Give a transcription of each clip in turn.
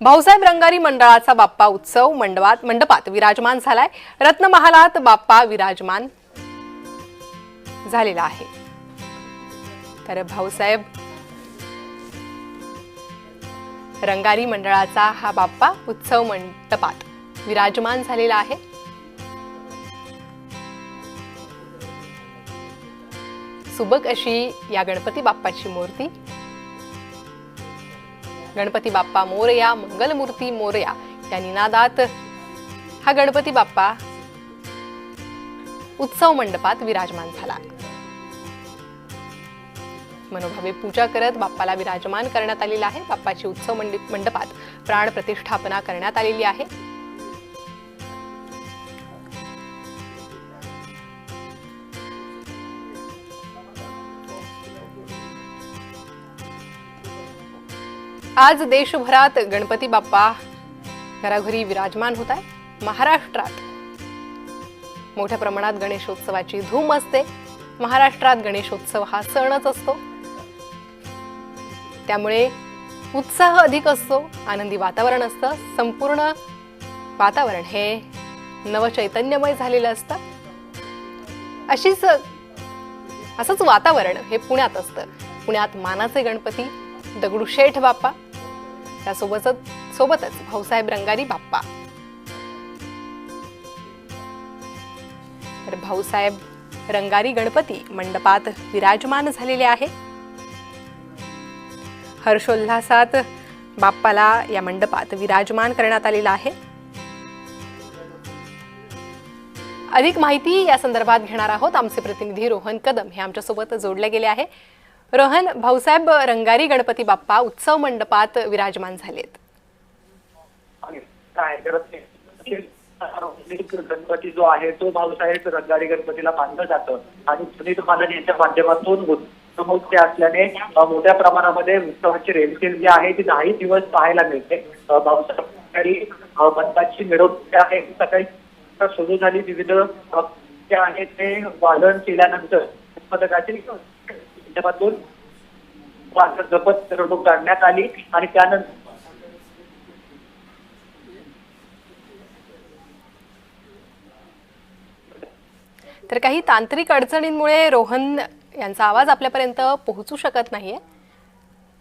भाऊसाहेब रंगारी मंडळाचा बाप्पा उत्सव मंडपात विराजमान झालाय। रत्नमहालात बाप्पा विराजमान झालेला आहे। तर भाऊसाहेब रंगारी मंडळाचा हा बाप्पा उत्सव मंडपात विराजमान झालेला आहे। सुबक अशी या गणपती बाप्पाची मूर्ती। गणपती बाप्पा मोरया, मंगलमूर्ती मोरया या निनादात हा गणपती बाप्पा उत्सव मंडपात विराजमान झाला। मनोभावे पूजा करत बाप्पाला विराजमान करण्यात आलेला आहे। बाप्पाची उत्सव मंडपात प्राण प्रतिष्ठापना करण्यात आलेली आहे। आज देशभरात गणपती बाप्पा घराघरी विराजमान होत आहे। महाराष्ट्रात मोठ्या प्रमाणात गणेशोत्सवाची धूम असते। महाराष्ट्रात गणेशोत्सव हा सणच असतो, त्यामुळे उत्साह अधिक असतो, आनंदी वातावरण असतं। संपूर्ण वातावरण हे नवचैतन्यमय झालेलं असतं। असंच वातावरण हे पुण्यात असतं। पुण्यात मानाचे गणपती दगडूशेठ बाप्पा, त्यासोबतच भाऊसाहेब रंगारी बाप्पा। तर भाऊसाहेब रंगारी गणपती मंडपात विराजमान झालेले आहे। हर्षोल्लासात बाप्पाला या मंडपात विराजमान करण्यात आलेला आहे। अधिक माहिती या संदर्भात घेणार आहोत। आमचे प्रतिनिधी रोहन कदम हे आमच्या सोबत जोडले गेले आहे। रोहन, भाऊसाहेब रंगारी गणपती बाप्पा उत्सव मंडपात विराजमान झालेत। गणपती जो आहे तो भाऊसाहेब रंगारी गणपतीला मानलं जातं आणि सुनील मालन यांच्या माध्यमातून उत्सव असल्याने मोठ्या प्रमाणामध्ये उत्सवाची रेलचेल जी आहे ती 10 दिवस पाहायला मिळते। भाऊसाहेब रंगारी मंडपाची मिरवणूक आहे सकाळी सुरू झाली। विविध जे आहेत ते वादन केल्यानंतर पथकाची माध्यमातून जपत मिरवणूक काढण्यात आली आणि त्यानंतर तर काही तांत्रिक अडचणींमुळे रोहन यांचा आवाज आपल्यापर्यंत पोहोचू शकत नाहीये।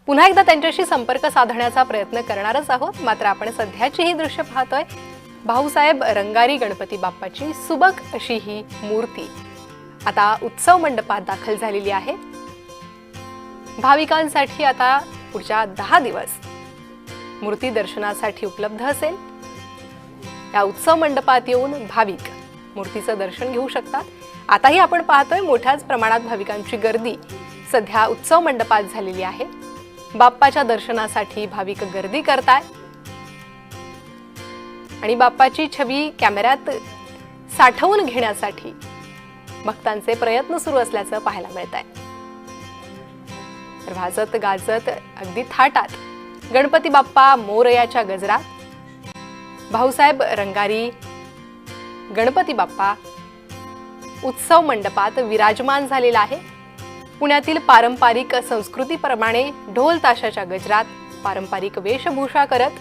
पुन्हा एकदा त्यांच्याशी संपर्क साधण्याचा प्रयत्न करणारच आहोत। मात्र आपण सध्याची ही दृश्य पाहतोय। भाऊसाहेब रंगारी गणपती बाप्पाची सुबक अशी ही मूर्ती आता उत्सव मंडपात दाखल झालेली आहे। भाविकांसाठी आता पुढच्या 10 दिवस मूर्ती दर्शनासाठी उपलब्ध असेल। या उत्सव मंडपात येऊन भाविक मूर्तीचं दर्शन घेऊ शकतात। आताही आपण पाहतोय मोठ्याच प्रमाणात भाविकांची गर्दी सध्या उत्सव मंडपात झालेली आहे। बाप्पाच्या दर्शनासाठी भाविक गर्दी करताय आणि बाप्पाची छबी कॅमेऱ्यात साठवून घेण्यासाठी भक्तांचे प्रयत्न सुरू असल्याचं पाहायला मिळत आहे। तर वाजत गाजत अगदी थाटात गणपती बाप्पा मोरयाच्या गजरात भाऊसाहेब रंगारी गणपती बाप्पा उत्सव मंडपात विराजमान झालेला आहे। पुण्यातील पारंपरिक संस्कृतीप्रमाणे ढोल ताशाच्या गजरात पारंपरिक वेशभूषा करत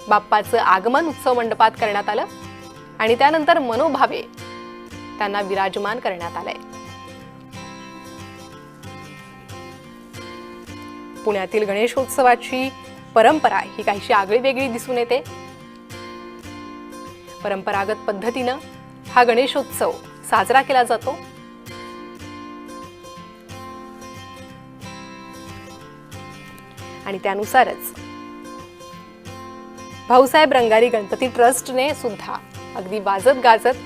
बाप्पाचं आगमन उत्सव मंडपात करण्यात आलं आणि त्यानंतर मनोभावे त्यांना विराजमान करण्यात आलंय। पुण्यातील गणेशोत्सवाची परंपरा ही काहीशी आगळीवेगळी दिसून येते। परंपरागत पद्धतीनं हा गणेशोत्सव साजरा केला जातो। आणि त्यानुसारच भाऊसाहेब रंगारी गणपती ट्रस्टने सुद्धा अगदी वाजत गाजत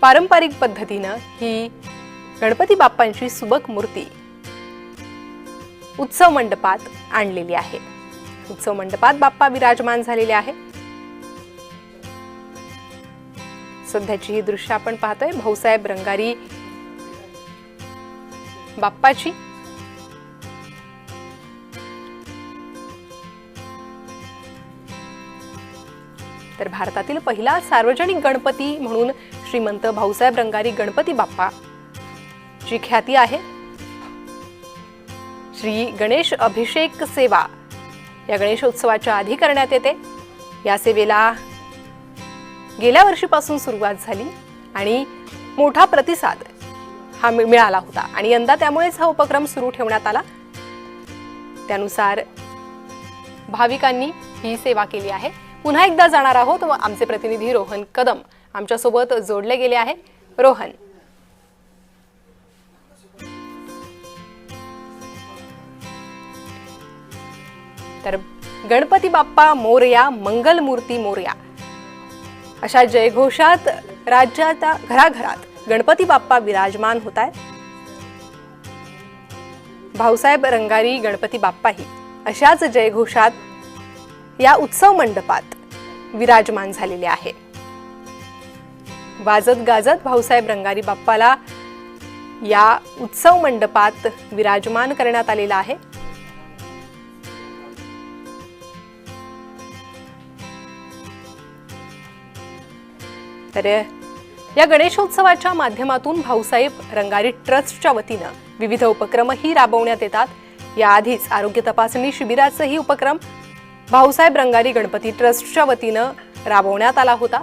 पारंपरिक पद्धतीनं ही गणपती बाप्पांची सुबक मूर्ती उत्सव मंडपात आणलेली आहे। उत्सव मंडपात बाप्पा विराजमान झालेले आहे। सध्याची ही दृश्य आपण पाहतोय भाऊसाहेब रंगारी बाप्पाची। तर भारतातील पहिला सार्वजनिक गणपती म्हणून श्रीमंत भाऊसाहेब रंगारी गणपती बाप्पा ची ख्याती आहे। श्री गणेश अभिषेक सेवा या गणेशोत्सवाच्या आधी करण्यात येते। या सेवेला गेल्या वर्षीपासून सुरुवात झाली आणि मोठा प्रतिसाद हा मिळाला होता आणि यंदा त्यामुळेच हा उपक्रम सुरू ठेवण्यात आला। त्यानुसार भाविकांनी ही सेवा केली आहे। पुन्हा एकदा जाणार आहोत व आमचे प्रतिनिधी रोहन कदम आमच्यासोबत जोडले गेले आहे। रोहन, तर गणपती बाप्पा मोरया, मंगलमूर्ती मोरया अशा जयघोषात राज्याच्या घराघरात गणपती बाप्पा विराजमान होत आहेत। भाऊसाहेब रंगारी गणपती बाप्पाही अशाच जयघोषात या उत्सव मंडपात विराजमान झालेले आहे। वाजत गाजत भाऊसाहेब रंगारी बाप्पाला या उत्सव मंडपात विराजमान करण्यात आलेला आहे। तर या गणेशोत्सवाच्या माध्यमातून भाऊसाहेब रंगारी ट्रस्टच्या वतीनं विविध उपक्रमही राबवण्यात येतात। याआधीच आरोग्य तपासणी शिबिराचाही उपक्रम भाऊसाहेब रंगारी गणपती ट्रस्टच्या वतीनं राबवण्यात आला होता।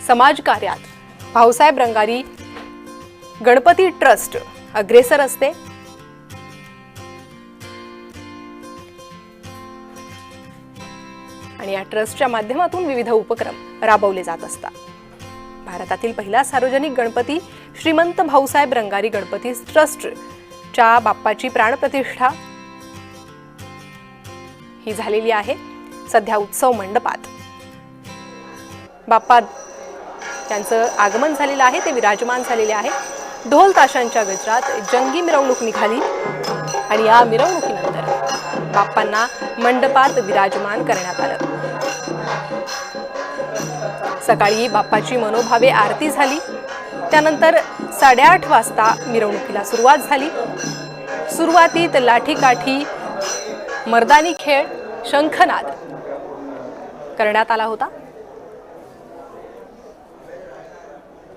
समाज कार्यात भाऊसाहेब रंगारी गणपती ट्रस्ट अग्रेसर असते। आणि या ट्रस्टच्या माध्यमातून विविध उपक्रम राबवले जात असतात। भारतातील पहिला सार्वजनिक गणपती श्रीमंत भाऊसाहेब रंगारी गणपती ट्रस्टच्या बाप्पाची प्राणप्रतिष्ठा ही झालेली आहे। सध्या उत्सव मंडपात बाप्पा त्यांचं आगमन झालेलं आहे, ते विराजमान झालेले आहे। ढोल ताशांच्या गजरात जंगी मिरवणूक निघाली आणि या मिरवणुकीनंतर बाप्पांना मंडपात विराजमान करण्यात आलं। सकाळी बाप्पाची मनोभावे आरती झाली, त्यानंतर 8:30 वाजता मिरवणुकीला सुरुवात झाली। सुरुवातीत लाठीकाठी, मर्दानी खेळ, शंखनाद करण्यात आला होता।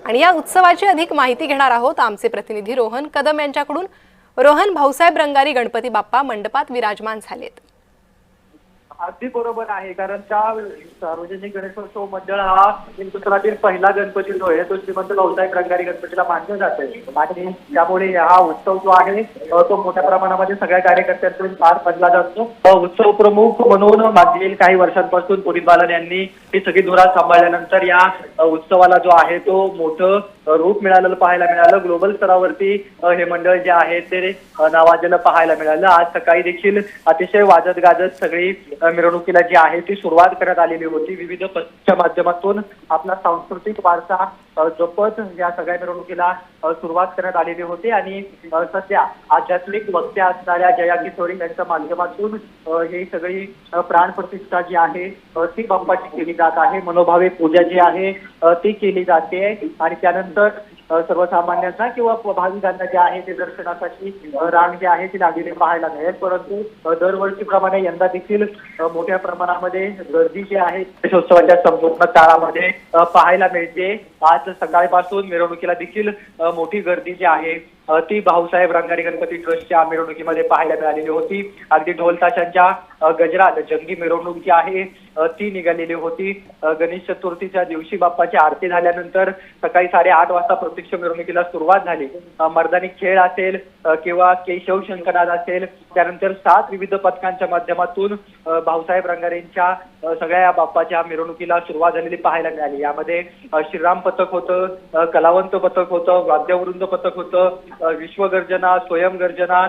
आणि या उत्सवाची अधिक माहिती घेणार आहोत आमचे प्रतिनिधी रोहन कदम यांच्याकडून। रोहन, भाऊसाहेब रंगारी गणपती बाप्पा मंडपात विराजमान झालेत। अगदी बरोबर आहे, कारण त्या सार्वजनिक गणेशोत्सव मंडळ हा हिंदुस्थानातील पहिला गणपती जो आहे तो श्रीमंत भाऊसाहेब रंगारी गणपतीला मानलं जाते आणि त्यामुळे हा उत्सव जो आहे तो मोठ्या प्रमाणामध्ये सगळ्या कार्यकर्त्यांकडून पार पडला जातो। उत्सव प्रमुख म्हणून मागील काही वर्षांपासून पुनीत बालन यांनी ही सगळी धुरा सांभाळल्यानंतर या उत्सवाला जो आहे तो मोठं रूप मिळालेलं पाहायला मिळालं। ग्लोबल स्तरावरती हे मंडळ जे आहे ते नावाजलेलं पाहायला मिळालं। आज सकाळी देखील अतिशय वाजत गाजत सगळी मिरवणुकीला जी आहे ती सुरुवात करण्यात आलेली होती। विविध पथकाच्या माध्यमातून आपला सांस्कृतिक वारसा जपत या सगळ्या मिरवणुकीला सुरुवात करण्यात आलेली होती आणि सध्या आध्यात्मिक वक्त्या असणाऱ्या जया किशोरी यांच्या माध्यमातून ही सगळी प्राणप्रतिष्ठा जी आहे ती बाप्पाची केली जात आहे। मनोभावे पूजा जी आहे ती केली जाते आणि त्यानंतर सर्वसामान्यांना किंवा भाविकांना जे आहे ते दर्शनासाठी रांग जी आहे ती लागलेली पाहायला मिळेल। परंतु दरवर्षीप्रमाणे यंदा देखील मोठ्या प्रमाणामध्ये गर्दी जी आहे गणेशोत्सवाच्या संपूर्ण काळामध्ये पाहायला मिळते। आज सकाळपासून मिरवणुकीला देखील मोठी गर्दी जी आहे ती भाऊसाहेब रंगारी गणपती ट्रस्टच्या मिरवणुकीमध्ये पाहायला मिळालेली होती। अगदी ढोल ताशांच्या गजरात जंगी मिरवणूक जी आहे ती निघालेली होती। गणेश चतुर्थीच्या दिवशी बाप्पाची आरती झाल्यानंतर सकाळी 8:30 वाजता प्रत्यक्ष मिरवणुकीला सुरुवात झाली। मर्दानी खेळ असेल किंवा केशव शंखनाद असेल, त्यानंतर 7 विविध पथकांच्या माध्यमातून भाऊसाहेब रंगारींच्या सगळ्या या बाप्पाच्या मिरवणुकीला सुरुवात झालेली पाहायला मिळाली। यामध्ये श्रीराम पथक होतं, कलावंत पथक होतं, वाद्यवृंद पथक होतं, विश्वगर्जना, स्वयंगर्जना,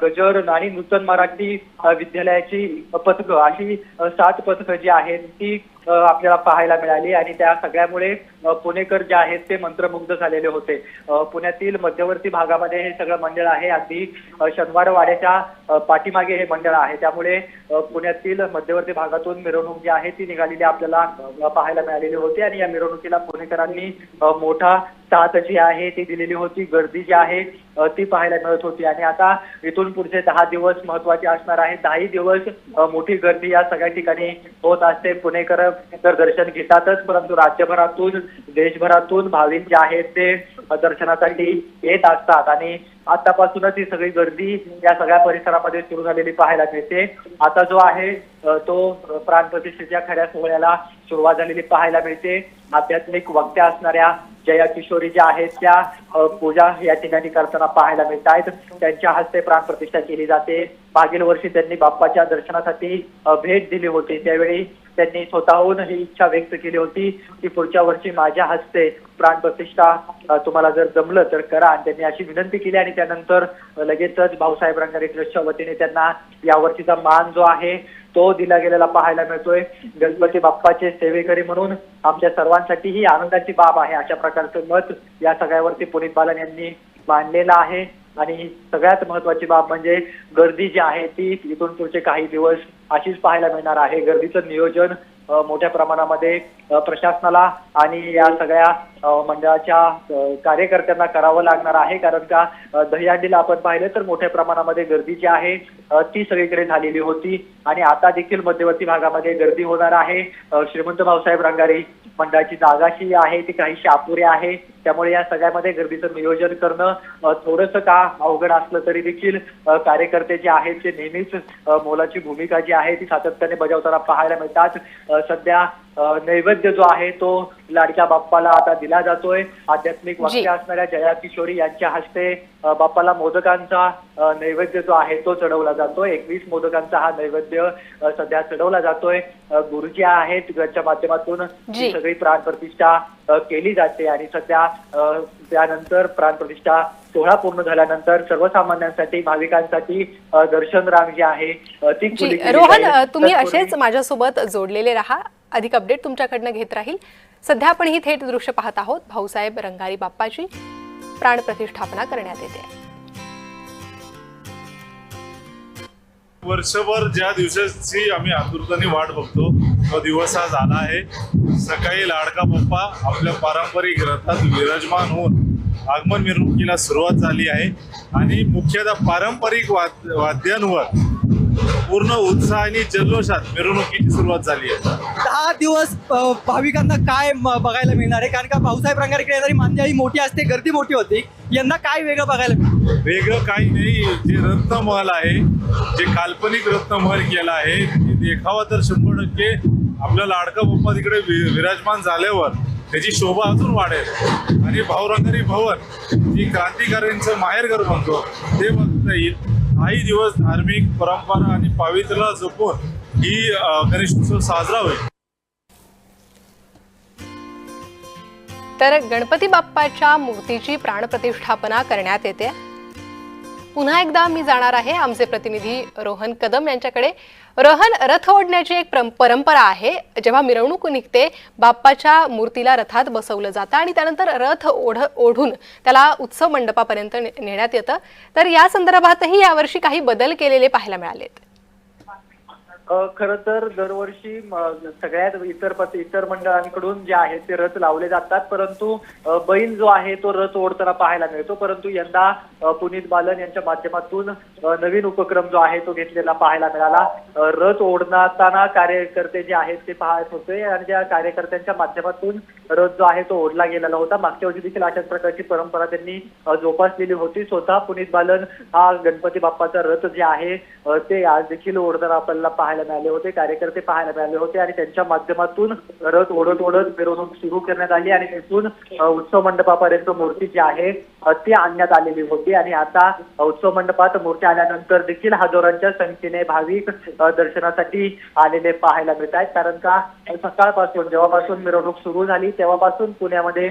गजर, नाणी नूतन मराठी विद्यालयाची पथकं अशी 7 पथकं जी आहेत ती आपल्याला पाहायला मिळाली आणि त्या सगळ्यामुळे पुणेकर जे आहेत ते मंत्रमुग्ध झालेले होते। पुण्यातील मध्यवर्ती भागामध्ये हे सगळं मंडळ आहे, अगदी शनिवार वाड्याच्या पाठीमागे हे मंडळ आहे, त्यामुळे पुण्यातील मध्यवर्ती भागातून मिरवणूक जी आहे ती निघालेली आपल्याला पाहायला मिळालेली होती आणि या मिरवणुकीला पुणेकरांनी मोठा साथ जी आहे ती दिलेली होती। गर्दी जी आहे ती पाहायला मिळत होती आणि आता इथून पुढचे 10 दिवस महत्वाचे असणार आहेत। 10 दिवस मोठी गर्दी या सगळ्या ठिकाणी होत असते। पुणेकर तर दर्शन घेतातच, परंतु राज्यभरातून देशभरातून भाविक जे आहेत ते दर्शनासाठी येत असतात आणि आतापासूनच ही सगळी गर्दी या सगळ्या परिसरामध्ये सुरू झालेली पाहायला मिळते. आता जो आहे तो प्राणप्रतिष्ठेच्या खऱ्या सोहळ्याला सुरुवात झालेली पाहायला मिळते. आध्यात्मिक वक्त्या असणाऱ्या जया किशोरी ज्या आहेत त्या पूजा या ठिकाणी करताना पाहायला मिळत आहेत. त्यांच्या हस्ते प्राणप्रतिष्ठा केली जाते. मागील वर्षी त्यांनी बाप्पाच्या दर्शनासाठी भेट दिली होती. त्यावेळी त्यांनी स्वतःहून ही इच्छा व्यक्त केली होती की पुढच्या वर्षी माझ्या हस्ते प्राणप्रतिष्ठा तुम्हाला जर जमलं तर करा, आणि त्यांनी अशी विनंती केली. आणि त्यानंतर लगेचच भाऊसाहेब रंगारी ट्रस्टच्या वतीने त्यांना यावर्षीचा मान जो आहे तो दिला गेलेला पाहायला मिळतोय. गणपती बाप्पाचे सेवेकरी म्हणून आमच्या सर्वांसाठी ही आनंदाची बाब आहे, अशा प्रकारचं मत या सगळ्यावरती पुनीत बालन यांनी मांडलेलं आहे. आणि सगळ्यात महत्वाची बाब म्हणजे गर्दी जी आहे ती इथून पुढचे काही दिवस अशीच पाहायला मिळणार आहे. गर्दीचं नियोजन मोठ्या प्रमाणामध्ये प्रशासनाला आणि या सगळ्या मंडळाच्या कार्यकर्त्यांना करावं लागणार आहे. कारण का दहीहंडीला आपण पाहिलं तर मोठ्या प्रमाणामध्ये गर्दी जी आहे ती सगळीकडे झालेली होती, आणि आता देखील मध्यवर्ती भागामध्ये गर्दी होणार आहे. श्रीमंत भाऊसाहेब रंगारी मंडळाची जागाशी आहे ती काहीशी अपुरी आहे. त्यामुळे या सगळ्यामध्ये गर्दीचं नियोजन करणं थोडंसं का अवघड असलं तरी देखील कार्यकर्ते जे आहेत ते नेहमीच मोलाची भूमिका जी आहे ती सातत्याने बजावताना पाहायला मिळतात. सध्या नैवेद्य जो आहे तो लाडक्या बाप्पाला आता दिला जातोय. आध्यात्मिक वक्त्या असणाऱ्या जया किशोरी यांच्या हस्ते बाप्पाला मोदकांचा नैवेद्य जो आहे तो चढवला जातोय. 21 मोदकांचा हा नैवेद्य सध्या चढवला जातोय. गुरुजी आहेत त्यांच्या माध्यमातून सगळी प्राणप्रतिष्ठा केली जाते. आणि सध्या त्यानंतर प्राणप्रतिष्ठा सोहळा पूर्ण झाल्यानंतर सर्वसामान्यांसाठी भाविकांसाठी दर्शन रांग जी आहे ती खुली केली रोहन, जाईल. तुम्ही असेच माझ्यासोबत जोडलेले राहा. अधिक अपडेट तुमच्याकडनं घेत राहील. सध्या आपण ही थेट दृश्य पाहत आहोत. भाऊसाहेब रंगारी बाप्पाची प्राणप्रतिष्ठापना करण्यात येते. वर्षभर ज्या दिवसाची आम्ही आतुरतेने वाट बघतो तो दिवस आज आला आहे. सकाळी लाडका बाप्पा आपल्या पारंपरिक रथात विराजमान होऊन आगमन मिरवणुकीला सुरुवात झाली आहे. आणि मुख्यतः पारंपरिक वाद्यांवर पूर्ण उत्साह आणि जल्लोषात मिरवणुकीची सुरुवात झाली आहे. 10 दिवस भाविकांना काय बघायला मिळणार आहे? कारण का भाऊसाहेब रंगारीकडे येणारी मांदियाळी मोठी असते, गर्दी मोठी होती. यंदा काय वेगळं बघायला मिळतं? वेगळं काही नाही. जे रत्नमहल आहे, जे काल्पनिक रत्नमहल केला आहे, देखावा तर 100% आपला लाडका बाप्पा तिकडे विराजमान झाल्यावर त्याची शोभा अजून वाढेल. आणि भाऊरंगारी भवन जी क्रांतिकाऱ्यांचं माहेरघर म्हणतो ते बघता येईल. काही दिवस धार्मिक परंपरा आणि पावित्र्याला जपून ही गणेशोत्सव साजरा होईल. तर गणपती बाप्पाच्या मूर्तीची प्राणप्रतिष्ठापना करण्यात येते. पुन्हा एकदा मी जाणार आहे आमचे प्रतिनिधी रोहन कदम यांच्याकडे. रोहन, रथ ओढण्याची एक परंपरा आहे. जेव्हा मिरवणूक निघते बाप्पाच्या मूर्तीला रथात बसवलं जातं आणि त्यानंतर रथ ओढून त्याला उत्सव मंडपापर्यंत नेण्यात येतं. तर या संदर्भातही यावर्षी काही बदल केलेले पाहायला मिळालेत. खरं तर दरवर्षी सगळ्यात इतर मंडळांकडून जे आहेत ते रथ लावले जातात, परंतु बैल जो आहे तो रथ ओढताना पाहायला मिळतो. परंतु यंदा पुनीत बालन यांच्या माध्यमातून नवीन उपक्रम जो आहे तो घेतलेला पाहायला मिळाला. रथ ओढताना कार्यकर्ते जे आहेत ते पाहत होते आणि त्या कार्यकर्त्यांच्या माध्यमातून रथ जो आहे तो ओढला गेलेला होता. मागच्या वर्षी देखील अशाच प्रकारची परंपरा त्यांनी जोपासलेली होती. स्वतः पुनीत बालन हा गणपती बाप्पाचा रथ जे आहे ते आज देखील ओढताना आपल्याला पाहायला मिळाले होते. कार्यकर्ते पाहायला मिळाले होते आणि त्यांच्या माध्यमातून रथ ओढत मिरवणूक सुरू करण्यात आली आणि तिथून उत्सव मंडपापर्यंत मूर्ती जी आहे ती आणण्यात आलेली होती. आणि आता उत्सव मंडपात मूर्ती आल्यानंतर देखील हजारोंच्या संख्येने भाविक दर्शनासाठी आलेले पाहायला मिळत आहेत. कारण का सकाळपासून जेव्हापासून मिरवणूक सुरू झाली तेव्हापासून पुण्यामध्ये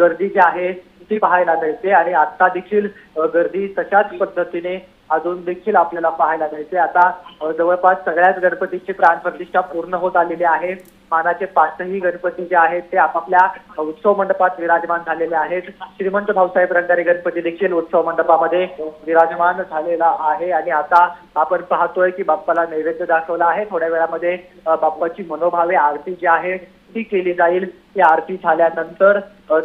गर्दी जी आहे ती पाहायला मिळते आणि आता देखील गर्दी तशाच पद्धतीने अजून देखील आपल्याला पाहायला मिळते. आता जवळपास सगळ्याच गणपतीची प्राणप्रतिष्ठा पूर्ण होत आलेली आहे. मानाचे 5ही गणपती जे आहेत ते आपापल्या उत्सव मंडपात विराजमान झालेले आहेत. श्रीमंत भाऊसाहेब रंगारी गणपती देखील उत्सव मंडपामध्ये विराजमान झालेला आहे. आणि आता आपण पाहतोय की बाप्पाला नैवेद्य दाखवला आहे. थोड्या वेळामध्ये बाप्पाची मनोभावे आरती जी आहे ती केली जाईल. ती आरती झाल्यानंतर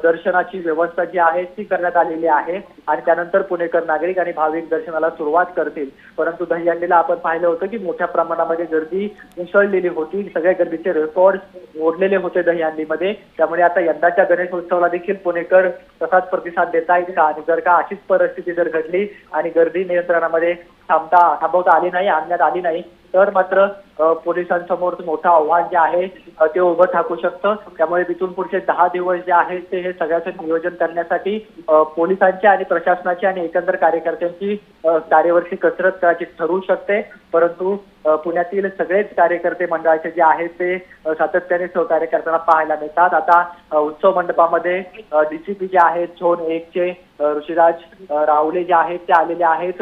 दर्शनाची व्यवस्था जी आहे ती करण्यात आलेली आहे आणि त्यानंतर पुणेकर नागरिक आणि भाविक दर्शनाला सुरुवात करतील. परंतु दहीहंडीला आपण पाहिलं होतं की मोठ्या प्रमाणामध्ये गर्दी उसळलेली होती. सगळ्या गर्दीचे रेकॉर्ड ओढलेले होते दहीहंडीमध्ये. त्यामुळे आता यंदाच्या गणेशोत्सवाला देखील पुणेकर तसाच प्रतिसाद देत आहेत का, आणि जर का अशीच परिस्थिती जर घडली आणि गर्दी नियंत्रणामध्ये थांबवता आली नाही, आणण्यात आली नाही, तर मात्र पोलिसांसमोर मोठं आव्हान जे आहे ते उभं ठाकू शकतं. त्यामुळे तिथून पुढचे 10 दिवस जे आहेत ते हे सगळ्याचं नियोजन करण्यासाठी पोलिसांच्या आणि प्रशासनाची आणि एकंदर कार्यकर्त्यांची तारेवरची कसरत करायची ठरू शकते. परंतु पुण्यातील सगळेच कार्यकर्ते मंडळाचे जे आहेत ते सातत्याने सहकार्य करताना पाहायला मिळतात. आता उत्सव मंडपामध्ये डीसीपी जे आहेत झोन 1 चे ऋषिराज रावले जे आहेत ते आलेले आहेत.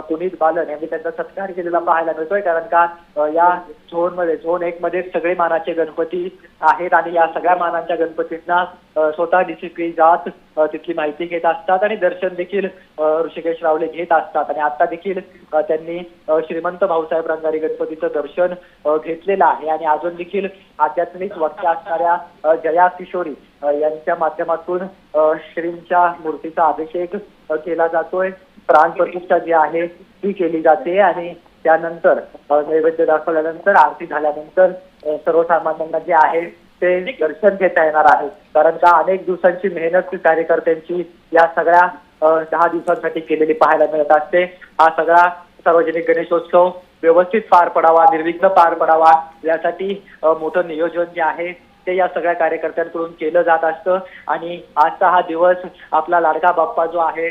पुनीत बालन यांनी त्यांचा सत्कार केलेला पाहायला मिळतोय, कारण का या झोन 1 मध्ये सगळे मानाचे गणपती आहेत आणि या सगळ्या मानांच्या गणपतींना स्वतः डीसीपी जात तिथली माहिती घेत असतात आणि दर्शन देखील ऋषिकेश रावले घेत असतात. आणि आता देखील त्यांनी श्रीमंत भाऊसाहेब रंगारी गणपतीचं दर्शन घेतलेलं आहे. आणि अजून देखील आध्यात्मिक वक्त्या असणाऱ्या जया किशोरी यांच्या माध्यमातून श्रींच्या मूर्तीचा अभिषेक केला जातोय. प्राण प्रतिष्ठा जी आहे ती केली जाते आणि त्यानंतर नैवेद्य दाखवल्यानंतर आरती झाल्यानंतर सर्वसामान्यांना जे आहे ते दर्शन घेता येणार आहे. कारण का अनेक दिवसांची मेहनत कार्यकर्त्यांची या सगळ्या 10 दिवसांसाठी केलेली पाहायला मिळत असते. हा सगळा सार्वजनिक गणेशोत्सव व्यवस्थित पार पडावा, निर्विघ्न पार पडावा यासाठी मोठं नियोजन जे आहे ते या सगळ्या कार्यकर्त्यांकडून केलं जात असतं. आणि आजचा हा दिवस आपला लाडका बाप्पा जो आहे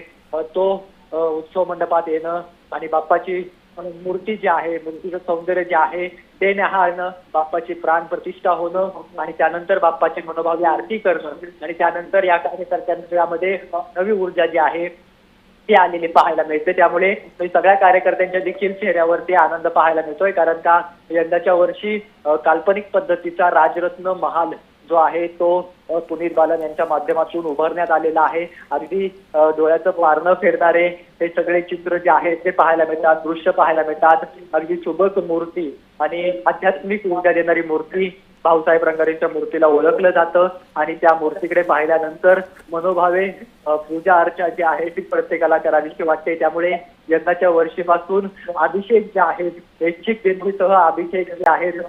तो उत्सव मंडपात येणं आणि बाप्पाची मूर्ती जी आहे, मूर्तीचं सौंदर्य जे आहे ते न्याहाळणं, बाप्पाची प्राण प्रतिष्ठा होणं आणि त्यानंतर बाप्पाची मनोभावी आरती करणं आणि त्यानंतर या कार्यकर्त्यांमध्ये नवी ऊर्जा जी आहे ती आलेली पाहायला मिळते. त्यामुळे सगळ्या कार्यकर्त्यांच्या देखील चेहऱ्यावरती आनंद पाहायला मिळतोय, कारण का यंदाच्या वर्षी काल्पनिक पद्धतीचा राजरत्न महाल जो आहे तो पुनीत बालन यांच्या माध्यमातून उभारण्यात आलेला आहे. अगदी डोळ्याचं पारणं फेडणारे हे सगळे चित्र जे आहेत ते पाहायला मिळतात, दृश्य पाहायला मिळतात. अगदी सुबक मूर्ती आणि आध्यात्मिक ऊर्जा देणारी मूर्ती भाऊसाहेब रंगारींच्या मूर्तीला ओळखलं जातं आणि त्या मूर्तीकडे पाहिल्यानंतर मनोभावे पूजा अर्चा जी आहे ती प्रत्येकाला करावीशी वाटते. त्यामुळे यंदाच्या वर्षीपासून अभिषेक जे आहेत, ऐच्छिक देणगीसह अभिषेक जे आहेत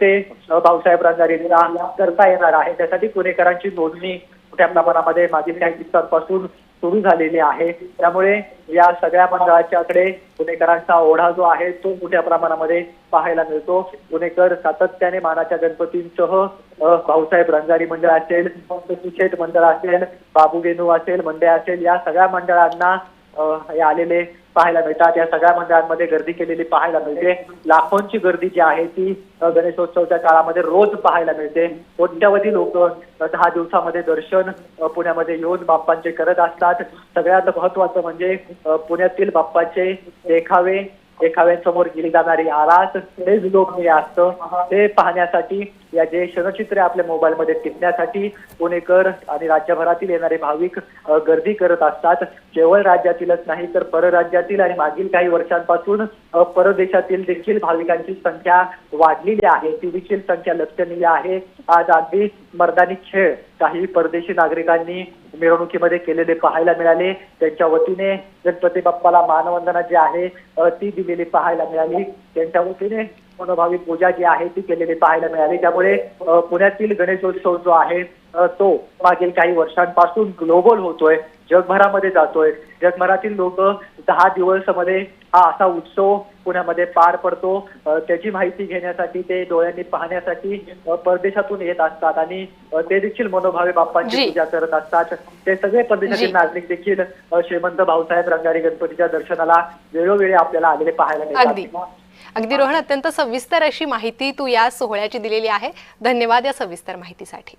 ते भाऊसाहेब रंगारींना करता येणार आहे. त्यासाठी पुणेकरांची नोंदणी मोठ्या प्रमाणामध्ये मागील काही दिवसांपासून सुरू झालेली आहे. त्यामुळे या सगळ्या मंडळाच्याकडे पुणेकरांचा ओढा जो आहे तो मोठ्या प्रमाणामध्ये पाहायला मिळतो. पुणेकर सातत्याने मानाच्या गणपतींसह भाऊसाहेब रंगारी मंडळ असेल, सुशेठ मंडळ असेल, बाबू गेनू असेल, मंडळ असेल, या सगळ्या मंडळांना हे आलेले पाहायला मिळतात. या सगळ्या मंडळांमध्ये गर्दी केलेली पाहायला मिळते. लाखोंची गर्दी जी आहे ती गणेशोत्सवाच्या काळामध्ये रोज पाहायला मिळते. कोट्यावधी लोक 10 दिवसामध्ये दर्शन पुण्यामध्ये येऊन बाप्पांचे करत असतात. सगळ्यात महत्वाचं म्हणजे पुण्यातील बाप्पाचे देखाव्यांसमोर गेली जाणारी आरास हे लोकप्रिय असतं. ते पाहण्यासाठी या जे क्षणचित्रे आपल्या मोबाईलमध्ये टिपण्यासाठी पुणेकर आणि राज्यभरातील येणारे भाविक गर्दी करत असतात. केवळ राज्यातीलच नाही तर परराज्यातील आणि मागील काही वर्षांपासून परदेशातील देखील भाविकांची संख्या वाढलेली आहे. ती देखील संख्या लक्षणीय आहे. आज अगदी मर्दानी खेळ काही परदेशी नागरिकांनी मिरवणुकीमध्ये केलेले पाहायला मिळाले. त्यांच्या वतीने गणपती बाप्पाला मानवंदना जी आहे ती दिलेली पाहायला मिळाली. त्यांच्या वतीने मनोभावी पूजा जी आहे ती केलेली पाहायला मिळाली. त्यामुळे पुण्यातील गणेशोत्सव जो आहे तो मागील काही वर्षांपासून ग्लोबल होतोय, जगभरामध्ये जातोय. जगभरातील लोक 10 दिवसामध्ये हा असा उत्सव पुण्यामध्ये पार पडतो. त्याची माहिती घेण्यासाठी, ते डोळ्यांनी पाहण्यासाठी परदेशातून येत असतात आणि ते देखील मनोभावे बाप्पांची पूजा करत असतात. ते सगळे परदेशातील नागरिक देखील श्रीमंत भाऊसाहेब रंगारी गणपतीच्या दर्शनाला वेळोवेळी आपल्याला आलेले पाहायला मिळतात. अगदी रोहन, अत्यंत सविस्तर अशी माहिती तू या सोहळ्याची दिलेली आहे. धन्यवाद या सविस्तर माहितीसाठी.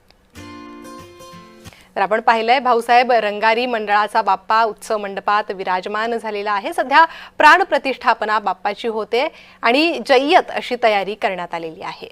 तर आपण पाहिलंय भाऊसाहेब रंगारी मंडळाचा बाप्पा उत्सव मंडपात विराजमान झालेला आहे. सध्या प्राण प्रतिष्ठापना बाप्पाची होते आणि जय्यत अशी तयारी करण्यात आलेली आहे.